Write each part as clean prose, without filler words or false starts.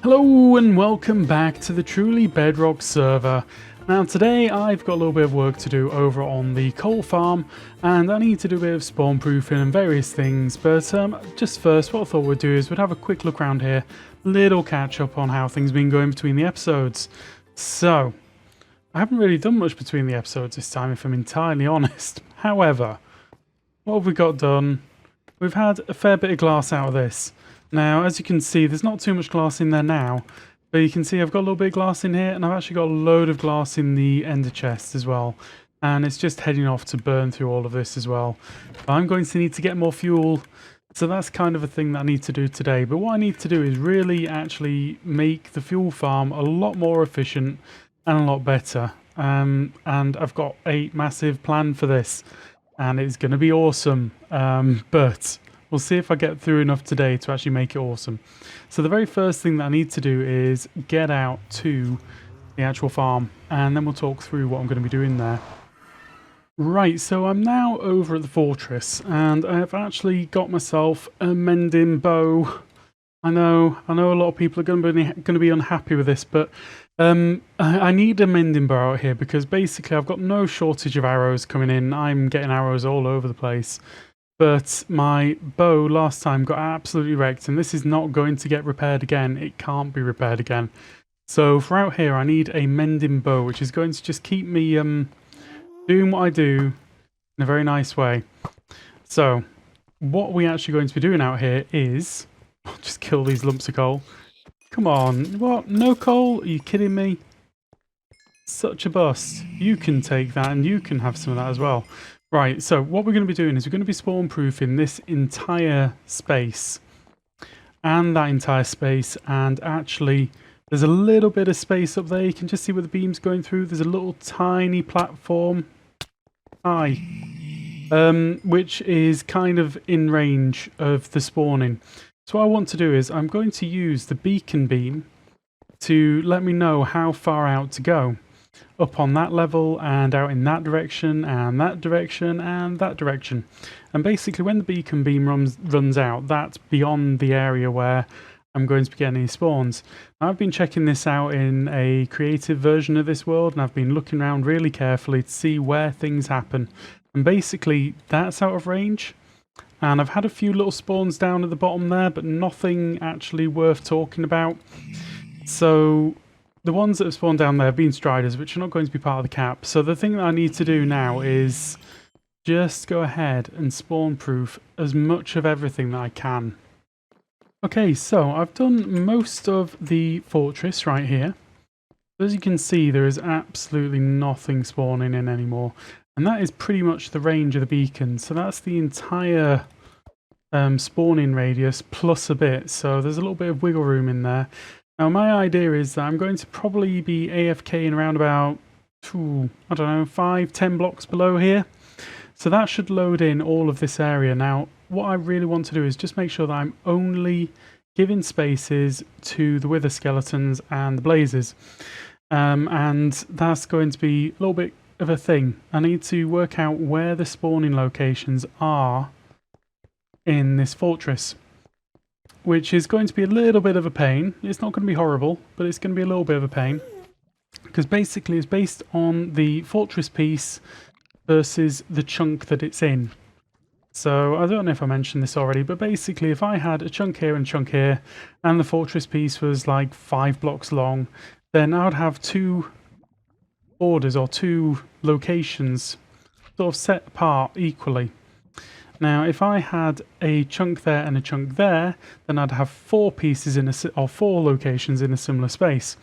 Hello and welcome back to the truly Bedrock server. Now today I've got a little bit of work to do over on the coal farm and I need to do a bit of spawn proofing and various things, but just first what I thought we'd do is we'd have a quick look around here, little catch up on how things have been going between the episodes. So, I haven't really done much between the episodes this time if I'm entirely honest. However, what have we got done? We've had a fair bit of glass out of this. Now, as you can see, there's not too much glass in there now, but you can see I've got a little bit of glass in here, and I've actually got a load of glass in the ender chest as well. And it's just heading off to burn through all of this as well. I'm going to need to get more fuel, so that's kind of a thing that I need to do today. But what I need to do is really actually make the fuel farm a lot more efficient and a lot better. And I've got a massive plan for this, and it's going to be awesome. But we'll see if I get through enough today to actually make it awesome. So the very first thing that I need to do is get out to the actual farm, and then we'll talk through what I'm going to be doing there. Right, so I'm now over at the fortress, and I've actually got myself a mending bow. I know a lot of people are going to be unhappy with this, but I need a mending bow out here because basically I've got no shortage of arrows coming in. I'm getting arrows all over the place. But my bow last time got absolutely wrecked, and this is not going to get repaired again. It can't be repaired again. So for out here, I need a mending bow, which is going to just keep me doing what I do in a very nice way. So what we're actually going to be doing out here is... I'll just kill these lumps of coal. Come on. What? No coal? Are you kidding me? Such a bust. You can take that, and you can have some of that as well. Right, so what we're going to be doing is we're going to be spawn proofing this entire space and that entire space, and actually there's a little bit of space up there. You can just see where the beam's going through. There's a little tiny platform, which is kind of in range of the spawning. So what I want to do is I'm going to use the beacon beam to let me know how far out to go. Up on that level and out in that direction and that direction and that direction. And basically when the beacon beam runs out, that's beyond the area where I'm going to be getting any spawns. Now, I've been checking this out in a creative version of this world, and I've been looking around really carefully to see where things happen. And basically that's out of range. And I've had a few little spawns down at the bottom there, but nothing actually worth talking about. So the ones that have spawned down there have been striders, which are not going to be part of the cap. So the thing that I need to do now is just go ahead and spawn proof as much of everything that I can. Okay, so I've done most of the fortress right here. As you can see, there is absolutely nothing spawning in anymore. And that is pretty much the range of the beacon. So that's the entire spawning radius plus a bit. So there's a little bit of wiggle room in there. Now my idea is that I'm going to probably be AFKing around about, I don't know, 5-10 blocks below here. So that should load in all of this area. Now what I really want to do is just make sure that I'm only giving spaces to the wither skeletons and the blazes. And that's going to be a little bit of a thing. I need to work out where the spawning locations are in this fortress, which is going to be a little bit of a pain. It's not going to be horrible, but it's going to be a little bit of a pain. Because basically it's based on the fortress piece versus the chunk that it's in. So I don't know if I mentioned this already, but basically if I had a chunk here and a chunk here, and the fortress piece was like 5 blocks long, then I would have 2 borders or 2 locations sort of set apart equally. Now, if I had a chunk there and a chunk there, then I'd have 4 pieces or 4 locations in a similar space.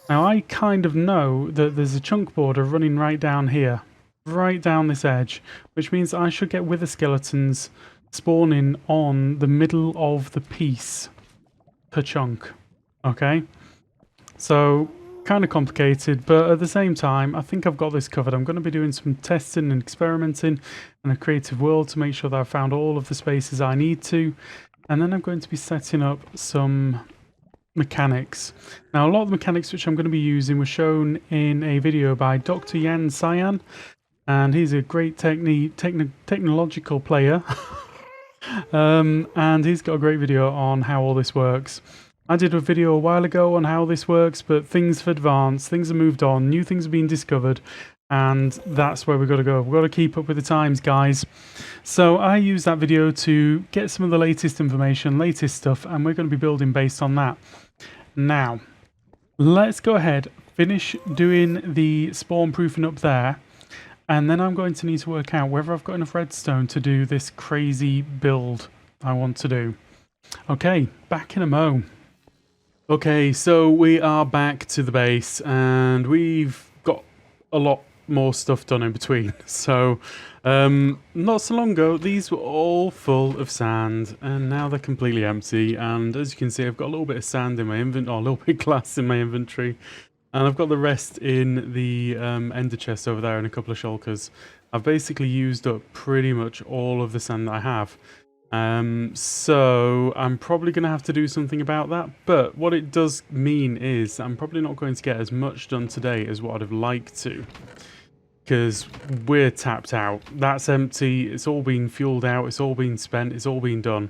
Now, I kind of know that there's a chunk border running right down here, right down this edge, which means I should get wither skeletons spawning on the middle of the piece per chunk. Okay? So kind of complicated, but at the same time I think I've got this covered. I'm going to be doing some testing and experimenting in a creative world to make sure that I've found all of the spaces I need to, and then I'm going to be setting up some mechanics. Now a lot of the mechanics which I'm going to be using were shown in a video by Dr. Yan Cyan, and he's a great technological player and he's got a great video on how all this works. I did a video a while ago on how this works, but things have advanced, things have moved on, new things have been discovered, and that's where we've got to go. We've got to keep up with the times, guys. So I used that video to get some of the latest information, latest stuff, and we're going to be building based on that. Now, let's go ahead, finish doing the spawn proofing up there, and then I'm going to need to work out whether I've got enough redstone to do this crazy build I want to do. Okay, back in a mo. Okay, so we are back to the base and we've got a lot more stuff done in between. So, not so long ago, these were all full of sand and now they're completely empty. And as you can see, I've got a little bit of sand in my inventory, or a little bit of glass in my inventory. And I've got the rest in the ender chest over there and a couple of shulkers. I've basically used up pretty much all of the sand that I have. So I'm probably going to have to do something about that, but what it does mean is I'm probably not going to get as much done today as what I'd have liked to, because we're tapped out. That's empty, it's all been fueled out, it's all been spent, it's all been done.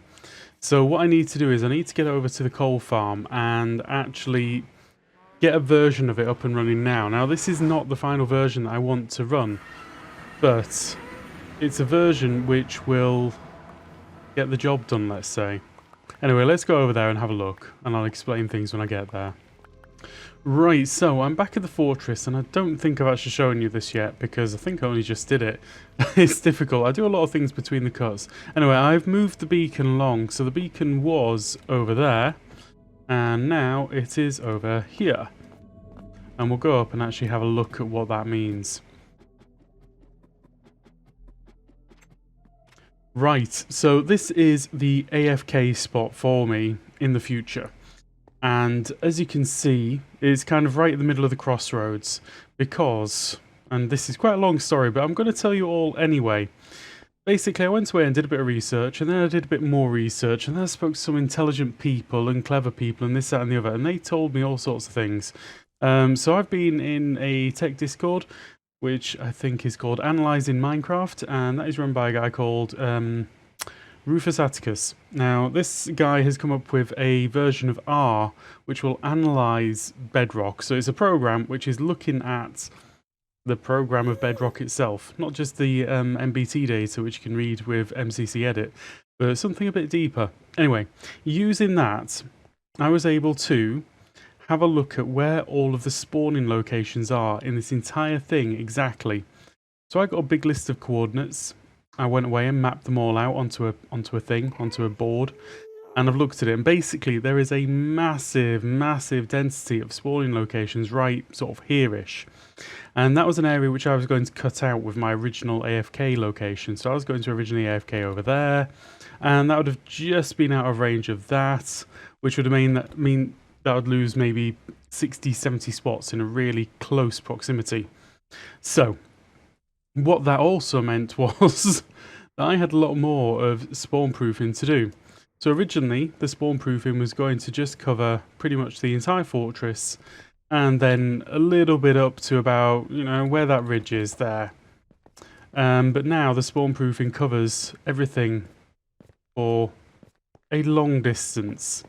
So what I need to do is I need to get over to the coal farm and actually get a version of it up and running now. Now this is not the final version that I want to run, but it's a version which will get the job done, let's say. Anyway, let's go over there and have a look, and I'll explain things when I get there. Right, so I'm back at the fortress, and I don't think I've actually shown you this yet, because I think I only just did it. It's difficult. I do a lot of things between the cuts. Anyway, I've moved the beacon along, so the beacon was over there, and now it is over here. And we'll go up and actually have a look at what that means. Right, so this is the AFK spot for me in the future. And as you can see, it's kind of right in the middle of the crossroads because, and this is quite a long story, but I'm going to tell you all anyway. Basically, I went away and did a bit of research, and then I did a bit more research, and then I spoke to some intelligent people and clever people and this, that and the other, and they told me all sorts of things. So I've been in a tech Discord, which I think is called Finalizing Minecraft, and that is run by a guy called Rufus Atticus. Now, this guy has come up with a version of R which will analyze Bedrock. So it's a program which is looking at the program of Bedrock itself, not just the MBT data which you can read with MCC Edit, but something a bit deeper. Anyway, using that, I was able to have a look at where all of the spawning locations are in this entire thing exactly. So I got a big list of coordinates. I went away and mapped them all out onto a board, and I've looked at it, and basically there is a massive density of spawning locations right sort of here-ish. And that was an area which I was going to cut out with my original AFK location. So I was going to originally AFK over there, and that would have just been out of range of that, which would mean that would lose maybe 60-70 spots in a really close proximity. So what that also meant was that I had a lot more of spawn proofing to do. So originally the spawn proofing was going to just cover pretty much the entire fortress, and then a little bit up to about, you know, where that ridge is there. But now the spawn proofing covers everything for a long distance.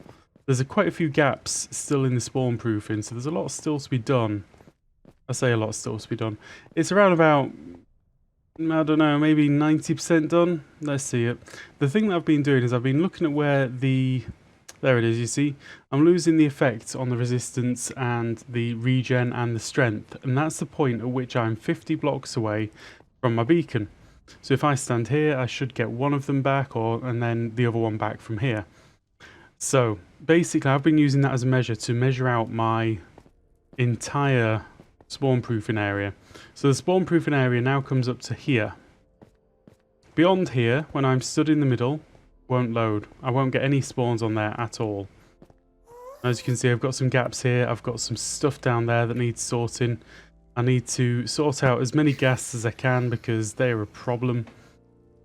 There's quite a few gaps still in the spawn proofing, so there's a lot still to be done. I say a lot still to be done. It's around about, I don't know, maybe 90% done. Let's see it. The thing that I've been doing is I've been looking at where the... There it is, you see? I'm losing the effect on the resistance and the regen and the strength, and that's the point at which I'm 50 blocks away from my beacon. So if I stand here, I should get one of them back, and then the other one back from here. So basically I've been using that as a measure to measure out my entire spawn proofing area. So the spawn proofing area now comes up to here. Beyond here, when I'm stood in the middle, won't load. I won't get any spawns on there at all. As you can see, I've got some gaps here. I've got some stuff down there that needs sorting. I need to sort out as many ghasts as I can because they're a problem.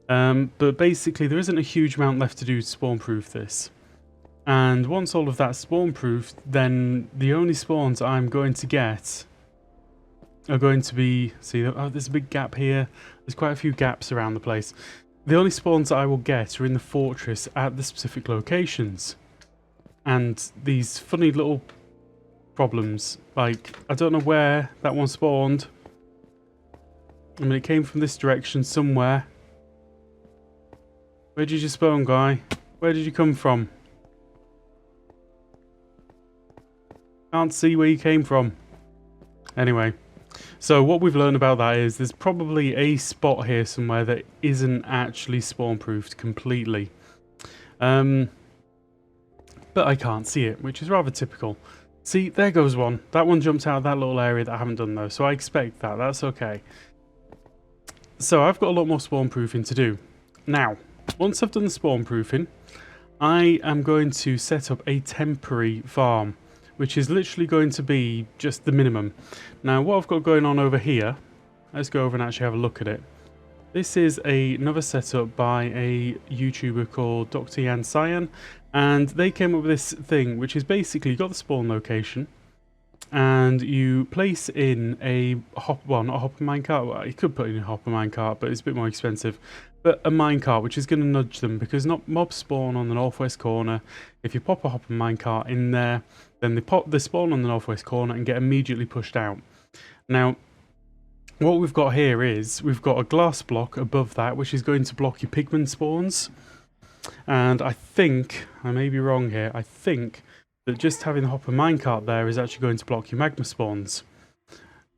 But basically there isn't a huge amount left to do to spawn proof this. And once all of that's spawn proofed, then the only spawns I'm going to get are going to be... See, oh, there's a big gap here. There's quite a few gaps around the place. The only spawns that I will get are in the fortress at the specific locations. and these funny little problems. Like, I don't know where that one spawned. I mean, it came from this direction somewhere. Where did you spawn, guy? Where did you come from? Can't see where you came from. Anyway, so what we've learned about that is there's probably a spot here somewhere that isn't actually spawn-proofed completely. But I can't see it, which is rather typical. See, there goes one. That one jumped out of that little area that I haven't done though, so I expect that. That's okay. So I've got a lot more spawn proofing to do. Now, once I've done the spawn proofing, I am going to set up a temporary farm, which is literally going to be just the minimum. Now, what I've got going on over here, let's go over and actually have a look at it. This is another setup by a YouTuber called Dr. Yan Cyan, and they came up with this thing, which is basically you've got the spawn location, and you place in a not a hopper minecart. Well, you could put in a hopper minecart, but it's a bit more expensive. But a minecart, which is going to nudge them, because mobs spawn on the northwest corner. If you pop a hopper minecart in there, then they spawn on the northwest corner and get immediately pushed out. Now, what we've got here is we've got a glass block above that, which is going to block your pigman spawns. And I think, I may be wrong here, I think that just having the hopper minecart there is actually going to block your magma spawns.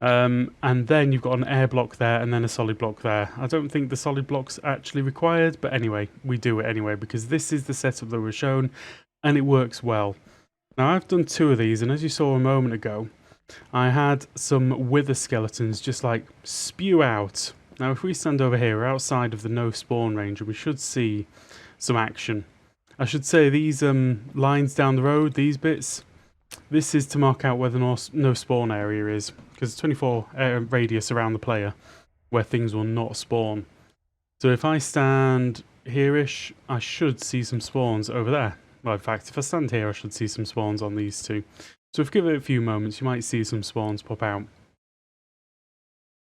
And then you've got an air block there and then a solid block there. I don't think the solid block's actually required, but anyway, we do it anyway because this is the setup that was shown and it works well. Now I've done 2 of these, and as you saw a moment ago, I had some wither skeletons just like spew out. Now if we stand over here, we're outside of the no spawn range and we should see some action. I should say these lines down the road, these bits, this is to mark out where the no spawn area is, because it's 24 radius around the player where things will not spawn. So if I stand here-ish, I should see some spawns over there. Well, in fact, if I stand here, I should see some spawns on these 2. So if you give it a few moments, you might see some spawns pop out.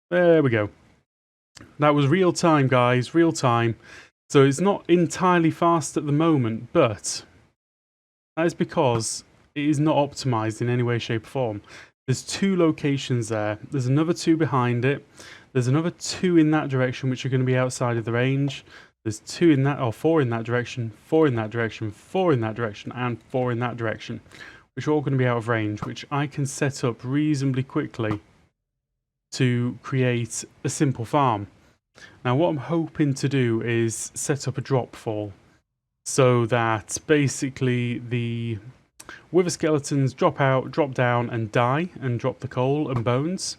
There we go. That was real time, guys, real time. So it's not entirely fast at the moment, but that is because it is not optimized in any way, shape or form. There's 2 locations there. There's another 2 behind it. There's another 2 in that direction, which are going to be outside of the range. There's 2 in that, or 4 in that direction, 4 in that direction, 4 in that direction, and 4 in that direction, which are all going to be out of range, which I can set up reasonably quickly to create a simple farm. Now what I'm hoping to do is set up a drop fall so that basically the wither skeletons drop out, drop down and die and drop the coal and bones,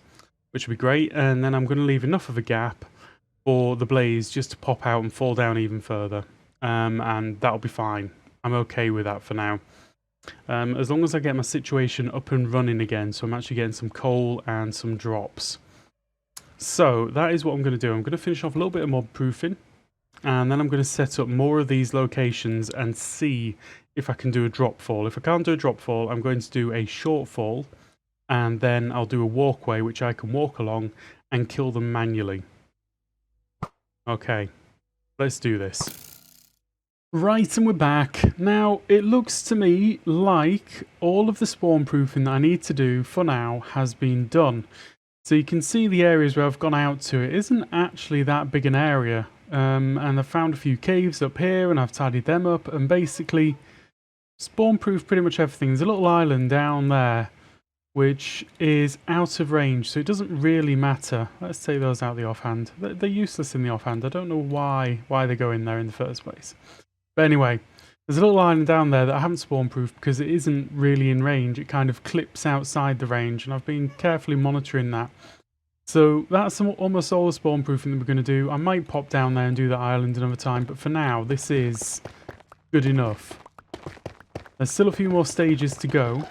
which would be great, and then I'm going to leave enough of a gap for the blaze just to pop out and fall down even further, and that'll be fine. I'm okay with that for now. As long as I get my situation up and running again, so I'm actually getting some coal and some drops. So that is what I'm going to do. I'm going to finish off a little bit of mob proofing, and then I'm going to set up more of these locations and see if I can do a drop fall. If I can't do a drop fall, I'm going to do a short fall, and then I'll do a walkway which I can walk along and kill them manually. Okay, let's do this. Right, and we're back. Now, it looks to me like all of the spawn proofing that I need to do for now has been done. So you can see the areas where I've gone out to. It isn't actually that big an area. And I've found a few caves up here and I've tidied them up and basically spawn-proof pretty much everything. There's a little island down there which is out of range, so it doesn't really matter. Let's take those out the offhand. They're useless in the offhand. I don't know why they go in there in the first place. But anyway, there's a little island down there that I haven't spawn-proofed because it isn't really in range. It kind of clips outside the range, and I've been carefully monitoring that. So that's almost all the spawn-proofing that we're going to do. I might pop down there and do that island another time, but for now, this is good enough. There's still a few more stages to go.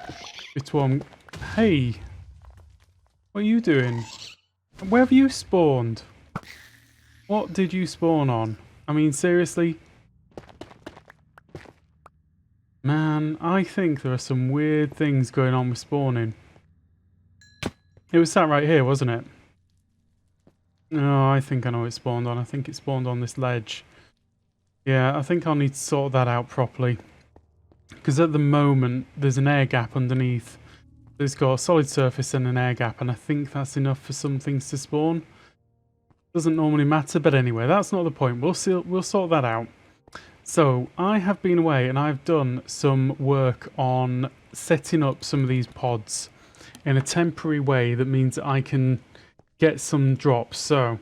Hey! What are you doing? Where have you spawned? What did you spawn on? I mean, seriously? Man, I think there are some weird things going on with spawning. It was sat right here, wasn't it? No, I think I know it spawned on. I think it spawned on this ledge. Yeah, I think I'll need to sort that out properly. Because at the moment, there's an air gap underneath. It's got a solid surface and an air gap, and I think that's enough for some things to spawn. Doesn't normally matter, but anyway, that's not the point. We'll sort that out. So, I have been away and I've done some work on setting up some of these pods in a temporary way that means that I can get some drops. So,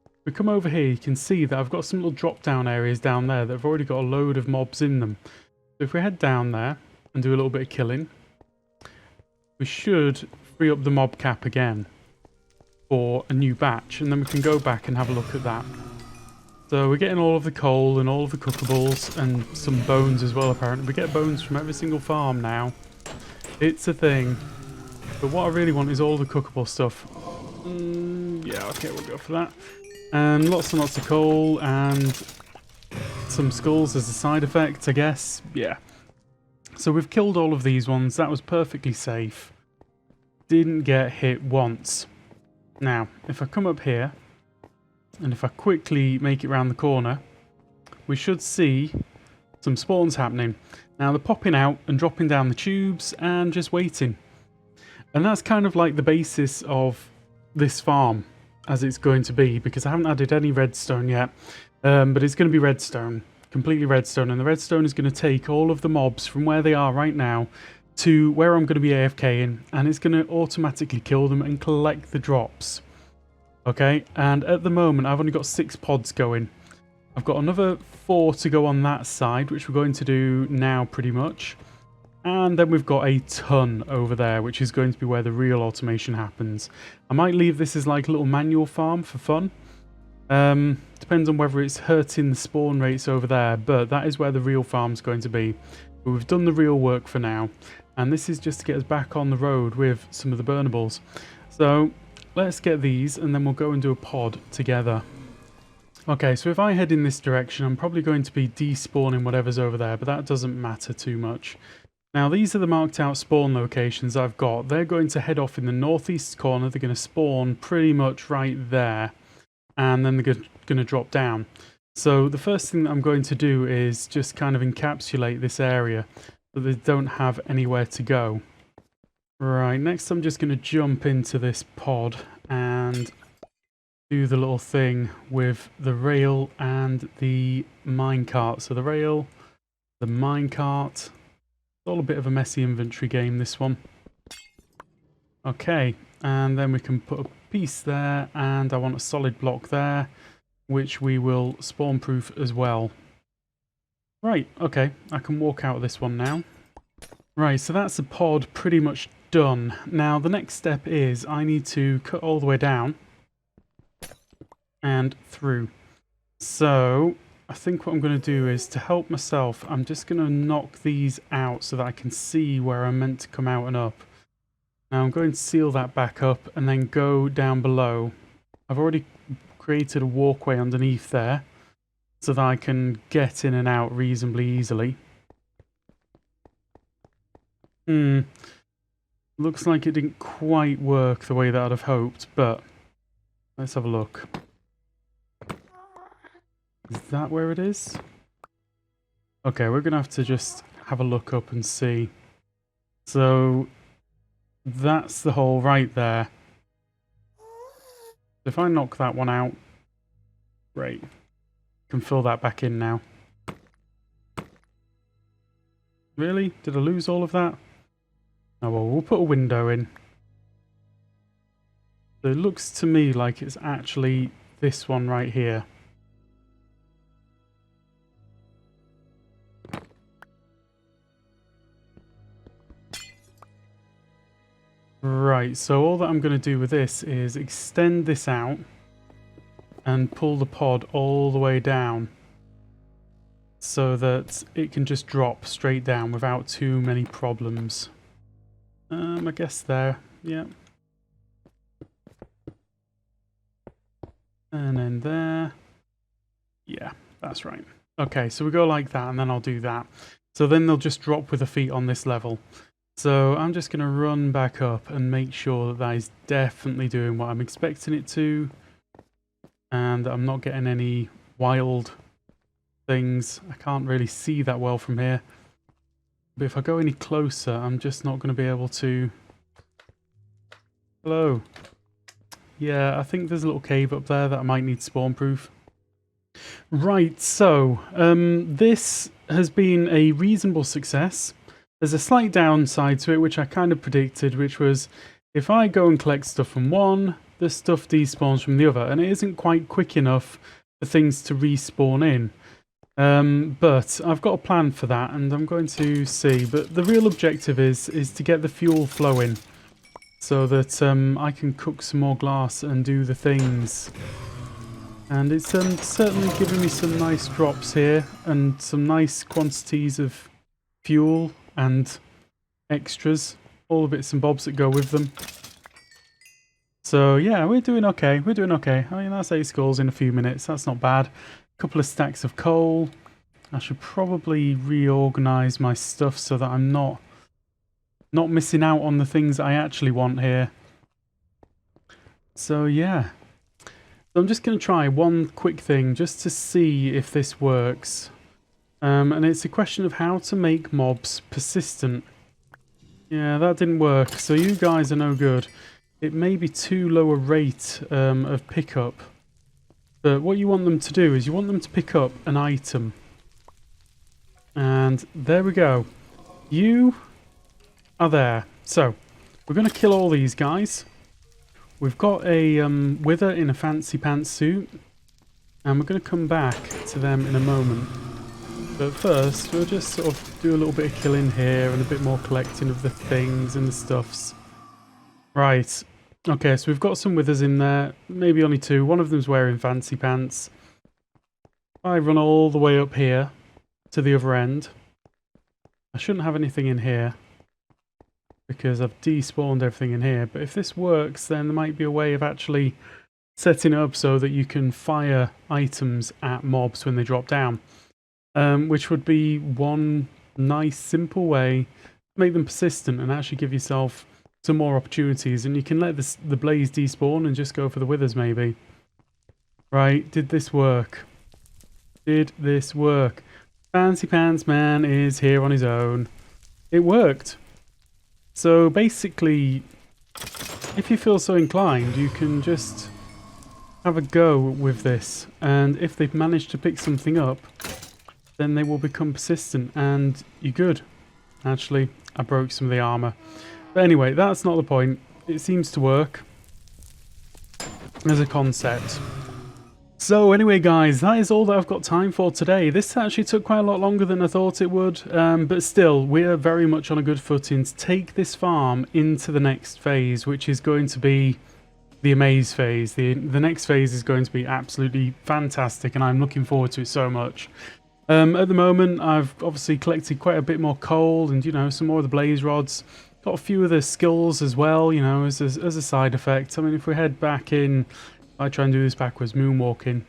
if we come over here, you can see that I've got some little drop down areas down there that have already got a load of mobs in them. So if we head down there and do a little bit of killing, we should free up the mob cap again for a new batch, and then we can go back and have a look at that. So we're getting all of the coal and all of the cookables and some bones as well, apparently. We get bones from every single farm now. It's a thing. But what I really want is all the cookable stuff. Yeah, okay, we'll go for that. And lots and lots of coal and some skulls as a side effect, I guess. Yeah. So we've killed all of these ones. That was perfectly safe. Didn't get hit once. Now, if I come up here, and if I quickly make it round the corner, we should see some spawns happening. Now, they're popping out and dropping down the tubes and just waiting. And that's kind of like the basis of this farm, as it's going to be, because I haven't added any redstone yet. But it's going to be redstone, completely redstone, and the redstone is going to take all of the mobs from where they are right now to where I'm going to be AFKing, and it's going to automatically kill them and collect the drops. Okay, and at the moment I've only got 6 pods going. I've got another 4 to go on that side, which we're going to do now pretty much. And then we've got a ton over there, which is going to be where the real automation happens. I might leave this as like a little manual farm for fun. Depends on whether it's hurting the spawn rates over there, but that is where the real farm's going to be. But we've done the real work for now, and this is just to get us back on the road with some of the burnables. So let's get these, and then we'll go and do a pod together. Okay, so if I head in this direction, I'm probably going to be despawning whatever's over there, but that doesn't matter too much. Now, these are the marked out spawn locations I've got. They're going to head off in the northeast corner. They're going to spawn pretty much right there, and then they're going to drop down. So the first thing that I'm going to do is just kind of encapsulate this area so they don't have anywhere to go. Right, next I'm just going to jump into this pod and do the little thing with the rail and the minecart. So the rail, the minecart. It's all a bit of a messy inventory game, this one. Okay, and then we can put a piece there, and I want a solid block there, which we will spawn proof as well. Right, okay, I can walk out of this one now. Right, so that's the pod pretty much done. Now the next step is I need to cut all the way down and through. So I think what I'm going to do is, to help myself, I'm just going to knock these out so that I can see where I'm meant to come out and up. Now I'm going to seal that back up and then go down below. I've already created a walkway underneath there so that I can get in and out reasonably easily. Looks like it didn't quite work the way that I'd have hoped, but let's have a look. Is that where it is? Okay, we're going to have to just have a look up and see. So that's the hole right there. If I knock that one out, great. Can fill that back in now. Really? Did I lose all of that? Oh well, we'll put a window in. So it looks to me like it's actually this one right here. Right, so all that I'm going to do with this is extend this out and pull the pod all the way down so that it can just drop straight down without too many problems. I guess there, yeah. And then there. Yeah, that's right. Okay, so we go like that, and then I'll do that. So then they'll just drop with the feet on this level. So I'm just going to run back up and make sure that that is definitely doing what I'm expecting it to. And I'm not getting any wild things. I can't really see that well from here. But if I go any closer, I'm just not going to be able to... Hello. Yeah, I think there's a little cave up there that I might need spawn-proof. Right, so this has been a reasonable success. There's a slight downside to it, which I kind of predicted, which was if I go and collect stuff from one, the stuff despawns from the other, and it isn't quite quick enough for things to respawn in. But I've got a plan for that, and I'm going to see. But the real objective is to get the fuel flowing, so that I can cook some more glass and do the things. And it's certainly giving me some nice drops here, and some nice quantities of fuel and extras, all the bits and bobs that go with them. So yeah, we're doing okay, we're doing okay. I mean, that's 8 skulls in a few minutes, that's not bad. A couple of stacks of coal. I should probably reorganise my stuff so that I'm not missing out on the things I actually want here. So yeah. So I'm just going to try one quick thing just to see if this works. And it's a question of how to make mobs persistent. Yeah, that didn't work. So you guys are no good. It may be too low a rate of pickup. But what you want them to do is you want them to pick up an item. And there we go. You are there. So, we're going to kill all these guys. We've got a wither in a fancy pants suit. And we're going to come back to them in a moment. But first, we'll just sort of do a little bit of killing here and a bit more collecting of the things and the stuffs. Right. Okay, so we've got some withers in there. Maybe only 2. One of them's wearing fancy pants. I run all the way up here to the other end. I shouldn't have anything in here, because I've despawned everything in here. But if this works, then there might be a way of actually setting it up so that you can fire items at mobs when they drop down. Which would be one nice, simple way to make them persistent and actually give yourself some more opportunities. And you can let the blaze despawn and just go for the withers, maybe. Right, did this work? Did this work? Fancy Pants Man is here on his own. It worked. So basically, if you feel so inclined, you can just have a go with this. And if they've managed to pick something up, then they will become persistent and you're good. Actually, I broke some of the armor. But anyway, that's not the point. It seems to work as a concept. So anyway guys, that is all that I've got time for today. This actually took quite a lot longer than I thought it would, but still, we're very much on a good footing to take this farm into the next phase, which is going to be the amaze phase. The next phase is going to be absolutely fantastic, and I'm looking forward to it so much. At the moment, I've obviously collected quite a bit more coal and, you know, some more of the blaze rods. Got a few of the skills as well, you know, as a side effect. I mean, if we head back in... I try and do this backwards, moonwalking.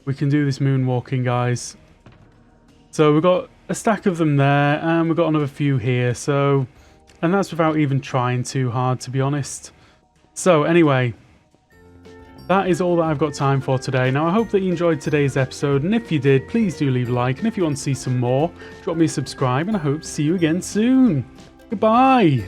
We can do this moonwalking, guys. So we've got a stack of them there, and we've got another few here. So, and that's without even trying too hard, to be honest. So anyway, that is all that I've got time for today. Now I hope that you enjoyed today's episode, and if you did, please do leave a like. And if you want to see some more, drop me a subscribe, and I hope to see you again soon. Goodbye.